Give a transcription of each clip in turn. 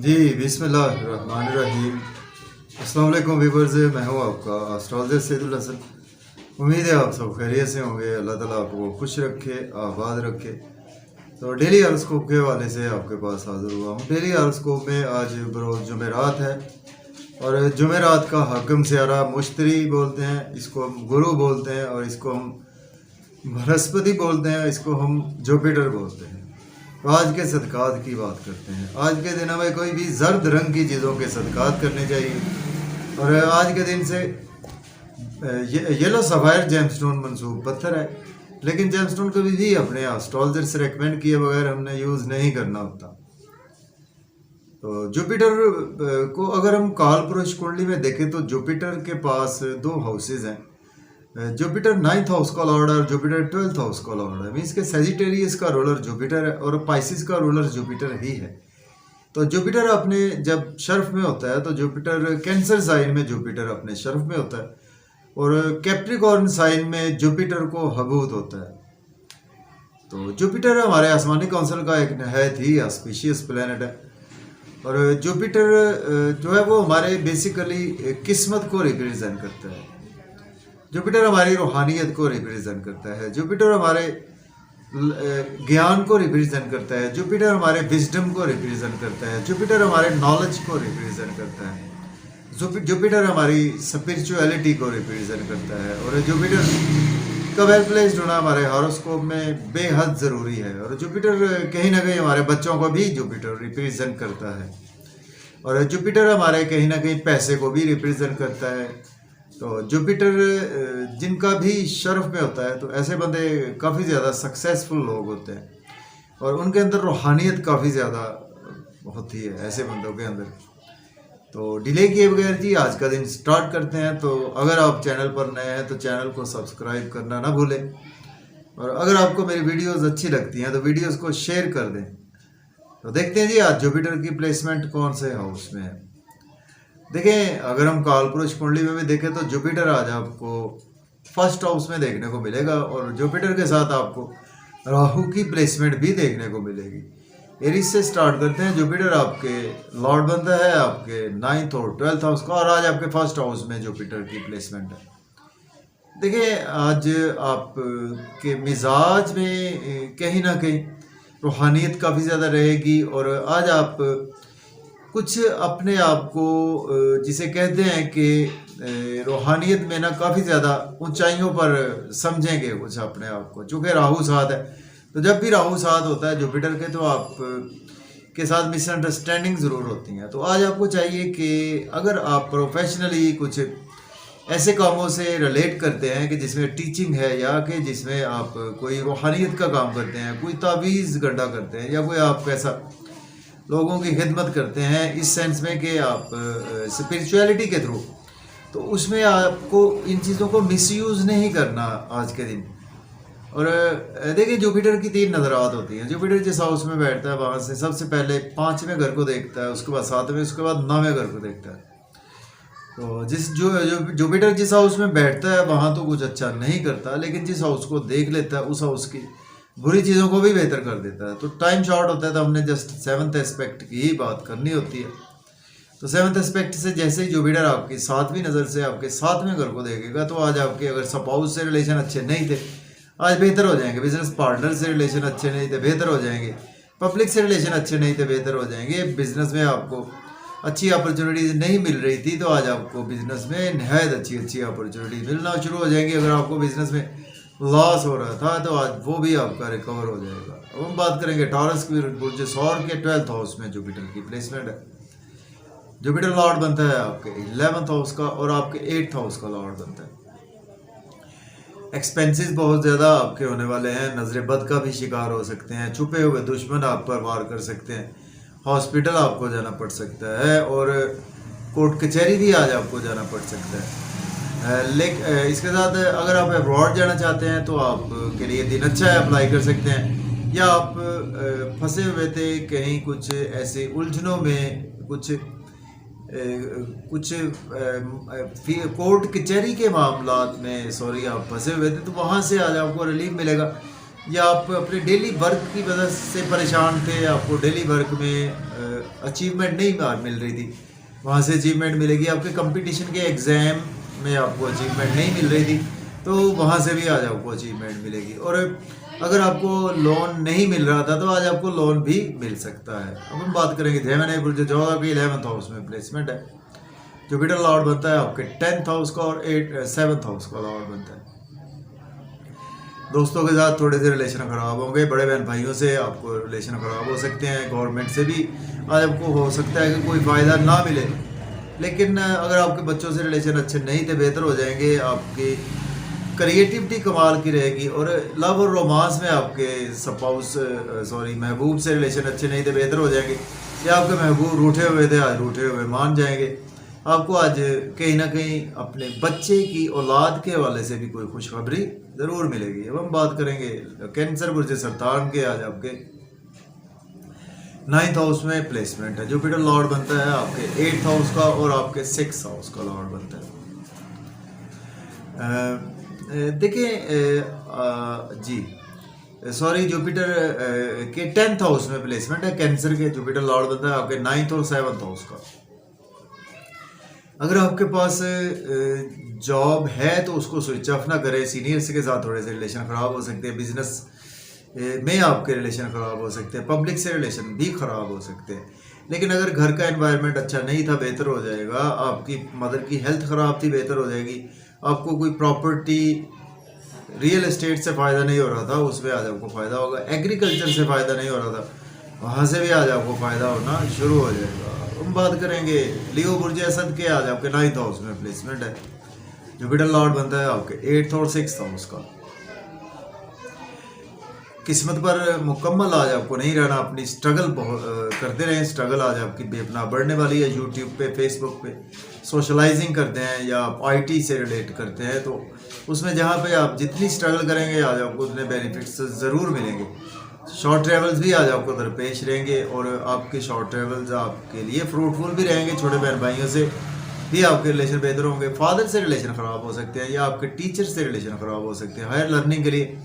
जी, बिस्मिल्लाहिर्रहमानिर्रहीम। अस्सलाम वालेकुम व्यूअर्स, मैं हूँ आपका एस्ट्रोलॉजर सैदुल हसन। उम्मीद है आप सब खैरियत से होंगे। अल्लाह ताला आपको खुश रखे, आबाद रखे। तो डेली हॉरोस्कोप के हवाले से आपके पास हाज़िर हुआ हूँ। डेली हॉरोस्कोप में आज बरोज़ जुमेरात है और जुमेरात का हाकिम सियारा मुश्तरी बोलते हैं, इसको हम गुरु बोलते हैं और इसको हम बृहस्पति बोलते हैं, इसको हम जुपिटर बोलते हैं। तो आज के सदक़ात की बात करते हैं। आज के दिन हमें कोई भी जर्द रंग की चीज़ों के सदक़ात करने चाहिए और आज के दिन से येलो सफ़ायर जेमस्टोन मंसूब पत्थर है, लेकिन जेमस्टोन कभी भी अपने एस्ट्रोलॉजर से रेकमेंड किए बगैर हमने यूज़ नहीं करना होता। तो जुपिटर को अगर हम काल पुरुष कुंडली में देखें तो जुपिटर के पास दो हाउसेज हैं। जुपिटर 9th हाउस का लॉर्ड है और जुपिटर 12th हाउस का लॉर्ड है। मीन्स के सेजिटेरियस का रूलर जुपिटर है और पाइसिस का रूलर जुपिटर ही है। तो जुपिटर अपने जब शर्फ में होता है तो जुपिटर कैंसर साइन में जुपिटर अपने शर्फ में होता है और कैप्रिकॉर्न साइन में जुपिटर को हबूत होता है। तो जुपिटर हमारे आसमानी काउंसिल का एक नहायत ही ऑस्पिशियस प्लैनेट है और जुपिटर जो है वो हमारे बेसिकली किस्मत को रिप्रेजेंट करता है। जुपिटर हमारी रूहानियत को रिप्रेजेंट करता है। जुपिटर हमारे ज्ञान को रिप्रेजेंट करता है। जुपिटर हमारे विजडम को रिप्रेजेंट करता है। जुपिटर हमारे नॉलेज को रिप्रेजेंट करता है। जुपिटर हमारी स्पिरिचुअलिटी को रिप्रेजेंट करता है और जुपिटर का वेल प्लेस्ड होना हमारे हॉरोस्कोप में बेहद ज़रूरी है। और जुपिटर कहीं ना कहीं हमारे बच्चों को भी जुपिटर रिप्रेजेंट करता है और जुपिटर हमारे कहीं ना कहीं पैसे को भी रिप्रेजेंट करता है। तो जुपिटर जिनका भी शर्फ में होता है तो ऐसे बंदे काफ़ी ज़्यादा सक्सेसफुल लोग होते हैं और उनके अंदर रूहानियत काफ़ी ज़्यादा होती है ऐसे बंदों के अंदर। तो डिले किए बगैर जी आज का दिन स्टार्ट करते हैं। तो अगर आप चैनल पर नए हैं तो चैनल को सब्सक्राइब करना ना भूलें और अगर आपको मेरी वीडियोस अच्छी लगती हैं तो वीडियोस को शेयर कर दें। तो देखते हैं जी आज जुपिटर की प्लेसमेंट कौन से हाउस में है। देखें, अगर हम काल पुरुष कुंडली में भी देखें तो जुपिटर आज आपको फर्स्ट हाउस में देखने को मिलेगा और जुपिटर के साथ आपको राहु की प्लेसमेंट भी देखने को मिलेगी। एरीज से स्टार्ट करते हैं। जुपिटर आपके लॉर्ड बनता है आपके 9th और 12th हाउस का और आज आपके फर्स्ट हाउस में जुपिटर की प्लेसमेंट है। देखिए, आज आप के मिजाज में कहीं ना कहीं रूहानियत काफ़ी ज़्यादा रहेगी और आज आप कुछ अपने आप को जिसे कहते हैं कि रूहानियत में ना काफ़ी ज़्यादा ऊंचाइयों पर समझेंगे कुछ अपने आप को। चूँकि राहु साथ है तो जब भी राहु साथ होता है जुपिटर के तो आप के साथ मिसअंडरस्टैंडिंग ज़रूर होती हैं। तो आज आपको चाहिए कि अगर आप प्रोफेशनली कुछ ऐसे कामों से रिलेट करते हैं कि जिसमें टीचिंग है या कि जिसमें आप कोई रूहानियत का काम करते हैं, कोई तावीज़ गड्ढा करते हैं या कोई आप ऐसा लोगों की खिदमत करते हैं इस सेंस में कि आप स्पिरिचुअलिटी के थ्रू, तो उसमें आपको इन चीज़ों को मिसयूज़ नहीं करना आज के दिन। और देखिए, जुपिटर की 3 नज़रात होती हैं। जुपिटर जिस हाउस में बैठता है वहाँ से सबसे पहले 5वें घर को देखता है, उसके बाद 7वें, उसके बाद 9वें घर को देखता है। तो जुपिटर जिस हाउस में बैठता है वहाँ तो कुछ अच्छा नहीं करता, लेकिन जिस हाउस को देख लेता है उस हाउस की बुरी चीज़ों को भी बेहतर कर देता है। तो टाइम शॉर्ट होता है तो हमने जस्ट 7th एस्पेक्ट की ही बात करनी होती है। तो 7th एस्पेक्ट से जैसे ही जुपिटर आपकी 7वीं नज़र से आपके 7वें घर को देखेगा तो आज आपके अगर स्पाउस से रिलेशन अच्छे नहीं थे आज बेहतर हो जाएंगे। बिजनेस पार्टनर से रिलेशन अच्छे नहीं थे बेहतर हो जाएंगे। पब्लिक से रिलेशन अच्छे नहीं थे बेहतर हो जाएंगे। बिजनेस में आपको अच्छी अपॉर्चुनिटीज़ नहीं मिल रही थी तो आज आपको बिजनेस में नहायत अच्छी अपॉर्चुनिटीज़ मिलना शुरू हो जाएंगी। अगर आपको बिजनेस में लॉस हो रहा था तो आज वो भी आपका रिकवर हो जाएगा। अब हम बात करेंगे टॉरस की बुर्ज सौर के 12th हाउस में जुपिटर की प्लेसमेंट है। जुपिटर लॉर्ड बनता है आपके 11th हाउस का और आपके 8th हाउस का लॉर्ड बनता है। एक्सपेंसेस बहुत ज़्यादा आपके होने वाले हैं। नजर बद का भी शिकार हो सकते हैं। छुपे हुए दुश्मन आप पर वार कर सकते हैं। हॉस्पिटल आपको जाना पड़ सकता है और कोर्ट कचहरी भी आज आपको जाना पड़ सकता है। लेकिन इसके साथ अगर आप अब्रॉड जाना चाहते हैं तो आपके लिए दिन अच्छा है, अप्लाई कर सकते हैं। या आप फंसे हुए थे कहीं कुछ ऐसे उलझनों में, कुछ कोर्ट कचहरी के मामलात में आप फंसे हुए थे तो वहाँ से आज आपको रिलीफ मिलेगा। या आप अपने डेली वर्क की वजह से परेशान थे, आपको डेली वर्क में अचीवमेंट नहीं मिल रही थी, वहाँ से अचीवमेंट मिलेगी। आपके कंपटीशन के एग्ज़ाम में आपको अचीवमेंट नहीं मिल रही थी, तो वहाँ से भी आज आपको अचीवमेंट मिलेगी। और अगर आपको लोन नहीं मिल रहा था तो आज आपको लोन भी मिल सकता है। अब हम बात करेंगे जेमिनी बुर्ज 14 के 11th हाउस में प्लेसमेंट है। जुपिटर लॉर्ड बनता है आपके 10th हाउस का और 7th हाउस का लॉर्ड बनता है। दोस्तों के साथ थोड़े से रिलेशन ख़राब होंगे, बड़े बहन भाइयों से आपको रिलेशन ख़राब हो सकते हैं, गवर्नमेंट से भी आज आपको हो सकता है कि कोई फ़ायदा ना मिले। लेकिन अगर आपके बच्चों से रिलेशन अच्छे नहीं थे, बेहतर हो जाएंगे। आपकी क्रिएटिविटी कमाल की रहेगी। और लव और रोमांस में आपके महबूब से रिलेशन अच्छे नहीं थे, बेहतर हो जाएंगे। या आपके महबूब रूठे हुए थे, आज रूठे हुए मान जाएंगे। आपको आज कहीं ना कहीं अपने बच्चे की औलाद के हवाले से भी कोई खुशखबरी ज़रूर मिलेगी। अब हम बात करेंगे कैंसर बुर्ज सरतान के। आज आपके 9th हाउस में प्लेसमेंट है। जुपिटर लॉर्ड बनता है आपके 8th हाउस का और आपके 6th हाउस का लॉर्ड बनता है। देखिए जुपिटर के 10th हाउस में प्लेसमेंट है कैंसर के। जुपिटर लॉर्ड बनता है आपके 9th और 7th हाउस का। अगर आपके पास जॉब है तो उसको स्विच ऑफ ना करें। सीनियर्स के साथ थोड़े से रिलेशन ख़राब हो सकते हैं, बिजनेस में आपके रिलेशन ख़राब हो सकते हैं, पब्लिक से रिलेशन भी ख़राब हो सकते हैं। लेकिन अगर घर का एनवायरनमेंट अच्छा नहीं था, बेहतर हो जाएगा। आपकी मदर की हेल्थ ख़राब थी, बेहतर हो जाएगी। आपको कोई प्रॉपर्टी रियल एस्टेट से फ़ायदा नहीं हो रहा था, उसमें आज आपको फ़ायदा होगा। एग्रीकल्चर से फ़ायदा नहीं हो रहा था, वहाँ से भी आज आपको फ़ायदा होना शुरू हो जाएगा। हम बात करेंगे लियो बुर्ज असद के। आज आपके 9th हाउस में प्लेसमेंट है। जुपिटर लॉर्ड बनता है आपके 8th और 6th हाउस का। किस्मत पर मुकम्मल आज आपको नहीं रहना, अपनी स्ट्रगल करते रहें। स्ट्रगल आज आपकी बेपनाह बढ़ने वाली है। यूट्यूब पे, फेसबुक पे सोशलाइजिंग करते हैं या आप आईटी से रिलेट करते हैं, तो उसमें जहाँ पे आप जितनी स्ट्रगल करेंगे आज आपको उतने बेनिफिट्स ज़रूर मिलेंगे। शॉर्ट ट्रेवल्स भी आज आपको दरपेश रहेंगे और आपके शॉर्ट ट्रेवल्स आपके लिए फ्रूटफुल भी रहेंगे। छोटे बहन भाइयों से भी आपके रिलेशन बेहतर होंगे। फादर से रिलेशन ख़राब हो सकते हैं या आपके टीचर से रिलेशन ख़राब हो सकते हैं। हायर लर्निंग के लिए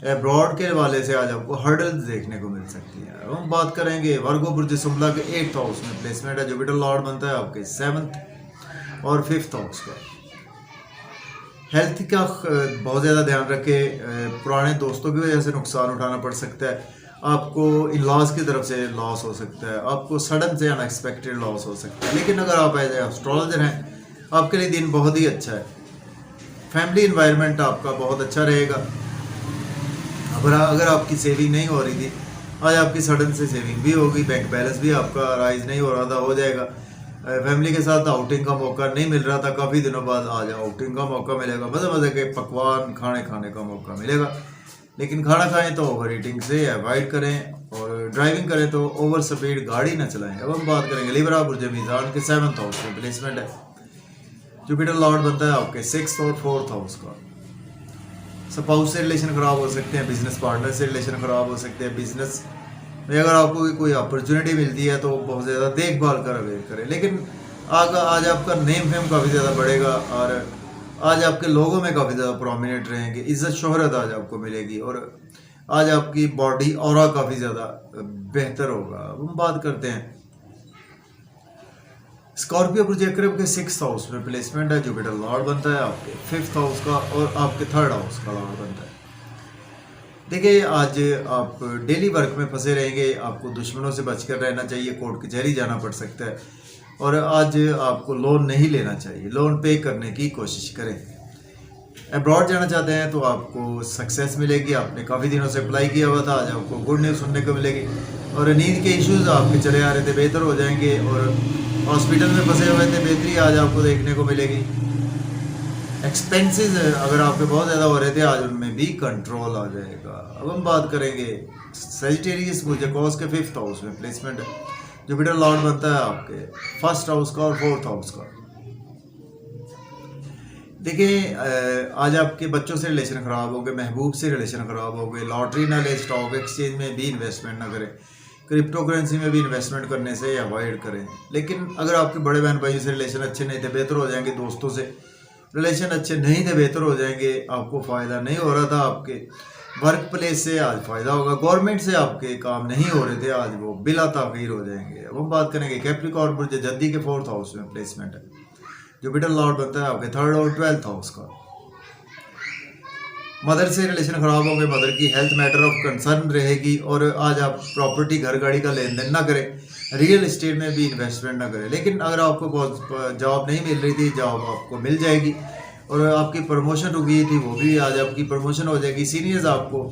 अब्रॉड के हवाले से आज आपको हर्डल्स देखने को मिल सकती है। हम बात करेंगे वर्गो बुर्ज सुमला के 8th हाउस में प्लेसमेंट है। जुपिटर लॉर्ड बनता है आपके 7th और 5th हाउस का। हेल्थ का बहुत ज़्यादा ध्यान रखें। पुराने दोस्तों की वजह से नुकसान उठाना पड़ सकता है। आपको इन लॉस की तरफ से लॉस हो सकता है। आपको सडन से अनएक्सपेक्टेड लॉस हो सकता है। लेकिन अगर आप एज एस्ट्रोलॉजर हैं, आपके लिए दिन बहुत ही अच्छा है। फैमिली इन्वायरमेंट आपका बहुत अच्छा रहेगा। अगर आपकी सेविंग नहीं हो रही थी, आज आपकी सडन से सेविंग भी होगी। बैंक बैलेंस भी आपका राइज नहीं हो रहा था, हो जाएगा। फैमिली के साथ आउटिंग का मौका नहीं मिल रहा था, काफ़ी दिनों बाद आज आउटिंग का मौका मिलेगा। मज़े मज़े के पकवान खाने का मौका मिलेगा। लेकिन खाना खाएं तो ओवर ईटिंग से अवॉइड करें और ड्राइविंग करें तो ओवर स्पीड गाड़ी ना चलाएं। अब हम बात करेंगे लिब्रा बुर्ज मीज़ान के 7th हाउस में प्लेसमेंट है। जुपिटर लॉर्ड बनता है आपके 6th और 4th हाउस का। स्पाउस से रिलेशन ख़राब हो सकते हैं, बिजनेस पार्टनर से रिलेशन ख़राब हो सकते हैं। बिजनेस में अगर आपको कोई अपॉर्चुनिटी मिलती है तो बहुत ज़्यादा देखभाल कर अवेयर करें। लेकिन आज आपका नेम फेम काफ़ी ज़्यादा बढ़ेगा और आज आपके लोगों में काफ़ी ज़्यादा प्रोमिनेंट रहेंगे। इज़्ज़त शोहरत आज आपको मिलेगी और आज आपकी बॉडी ऑरा काफ़ी ज़्यादा बेहतर होगा। अब हम बात करते हैं स्कॉर्पियो बुर्ज अक्रब के 6th हाउस में प्लेसमेंट है। जुपिटर लॉर्ड बनता है आपके 5th हाउस का और आपके 3rd हाउस का लॉर्ड बनता है। देखिए आज आप डेली वर्क में फंसे रहेंगे। आपको दुश्मनों से बचकर रहना चाहिए, कोर्ट कचहरी जाना पड़ सकता है। और आज आपको लोन नहीं लेना चाहिए, लोन पे करने की कोशिश करें। अब्रॉड जाना चाहते हैं तो आपको सक्सेस मिलेगी। आपने काफ़ी दिनों से अप्लाई किया हुआ था, आज आपको गुड न्यूज़ सुनने को मिलेगी। और नींद के इश्यूज़ आपके चले आ रहे थे, बेहतर हो जाएंगे। और हॉस्पिटल में फंसे हुए थे, बेहतरी आज आपको देखने को मिलेगी। एक्सपेंसेस अगर आपके बहुत ज़्यादा हो रहे थे, आज उनमें भी कंट्रोल आ जाएगा। अब हम बात करेंगे सजिटेरियस बुर्ज अक्रॉस के 5th हाउस में प्लेसमेंट है। जुपिटर लॉर्ड बनता है आपके 1st हाउस का और 4th हाउस का। देखिए आज आपके बच्चों से रिलेशन ख़राब हो गए, महबूब से रिलेशन ख़राब हो गए। लॉटरी ना ले, स्टॉक एक्सचेंज में भी इन्वेस्टमेंट ना करें, क्रिप्टो करेंसी में भी इन्वेस्टमेंट करने से अवॉइड करें। लेकिन अगर आपके बड़े बहन भाइयों से रिलेशन अच्छे नहीं थे, बेहतर हो जाएंगे दोस्तों से। रिलेशन अच्छे नहीं थे बेहतर हो जाएंगे, आपको फ़ायदा नहीं हो रहा था, आपके वर्क प्लेस से आज फ़ायदा होगा, गवर्नमेंट से आपके काम नहीं हो रहे थे आज वो बिला ताख़ीर हो जाएंगे। अब हम बात करेंगे कैप्रिकॉर्न बुर्ज जद्दी के 4th हाउस में प्लेसमेंट है, जुपिटर लॉर्ड बनता है आपके 3rd और 12th हाउस का। मदर से रिलेशन ख़राब होंगे, मदर की हेल्थ मैटर ऑफ कंसर्न रहेगी। और आज आप प्रॉपर्टी घर गाड़ी का लेन देन ना करें, रियल इस्टेट में भी इन्वेस्टमेंट ना करें। लेकिन अगर आपको जॉब नहीं मिल रही थी, जॉब आपको मिल जाएगी। और आपकी प्रमोशन रुकी थी, वो भी आज आपकी प्रमोशन हो जाएगी। सीनियर्स आपको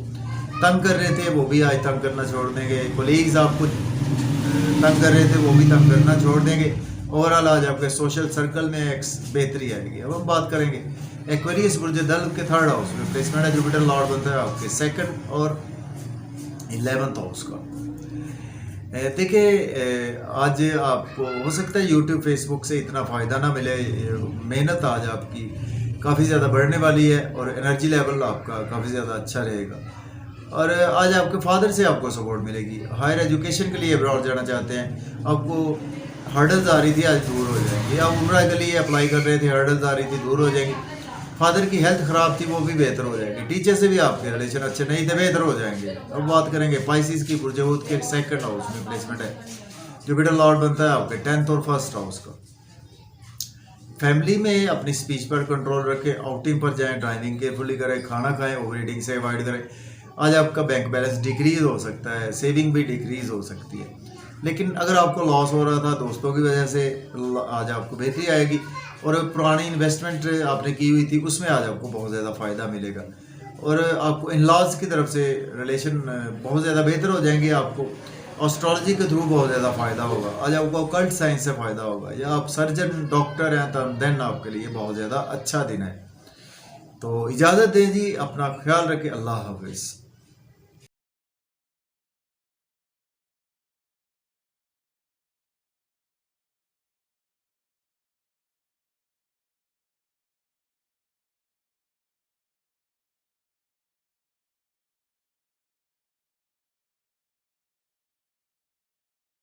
तंग कर रहे थे, वो भी आज तंग करना छोड़ देंगे। कोलीग्स आपको तंग कर रहे थे, वो भी तंग करना छोड़ देंगे। ओवरऑल आज आपके सोशल सर्कल में एक बेहतरी आएगी। अब हम बात करेंगे एक्वेरियस बुर्ज दल के 3rd हाउस में प्लेसमेंट है, जुपिटर लॉर्ड बनता है आपके 2nd और 11th हाउस का। देखिए आज आपको हो सकता है यूट्यूब फेसबुक से इतना फ़ायदा ना मिले, मेहनत आज आपकी काफ़ी ज़्यादा बढ़ने वाली है और एनर्जी लेवल आपका काफ़ी ज़्यादा अच्छा रहेगा। और आज आपके फादर से आपको सपोर्ट मिलेगी। हायर एजुकेशन के लिए अब्रॉड जाना चाहते हैं, आपको हर्डल्स आ रही थी आज दूर हो जाएंगी। आप उम्रा के लिए अप्लाई कर रहे थे, हर्डल्स आ रही थी दूर हो जाएंगी। फादर की हेल्थ ख़राब थी, वो भी बेहतर हो जाएगी। टीचर से भी आपके रिलेशन अच्छे नहीं थे, बेहतर हो जाएंगे। अब बात करेंगे पाइसिस की बुर्ज के 2nd हाउस में प्लेसमेंट है, जुपिटर लॉर्ड बनता है आपके 10th और 1st हाउस का। फैमिली में अपनी स्पीच पर कंट्रोल रखें, आउटिंग पर जाएं, ड्राइविंग केयरफुली करें, खाना खाएं, ओवर ईटिंग से अवॉइड करें। आज आपका बैंक बैलेंस डिक्रीज हो सकता है, सेविंग भी डिक्रीज हो सकती है। लेकिन अगर आपको लॉस हो रहा था दोस्तों की वजह से, आज आपको बेहतरी आएगी। और पुरानी इन्वेस्टमेंट आपने की हुई थी, उसमें आज आपको बहुत ज़्यादा फ़ायदा मिलेगा। और आपको इन-लॉज की तरफ से रिलेशन बहुत ज़्यादा बेहतर हो जाएंगे। आपको एस्ट्रोलॉजी के थ्रू बहुत ज़्यादा फ़ायदा होगा। आज आपको ऑकल्ट साइंस से फ़ायदा होगा, या आप सर्जन डॉक्टर हैं तो देन आपके लिए बहुत ज़्यादा अच्छा दिन है। तो इजाज़त दें जी, अपना ख्याल रखें, अल्लाह हाफिज़।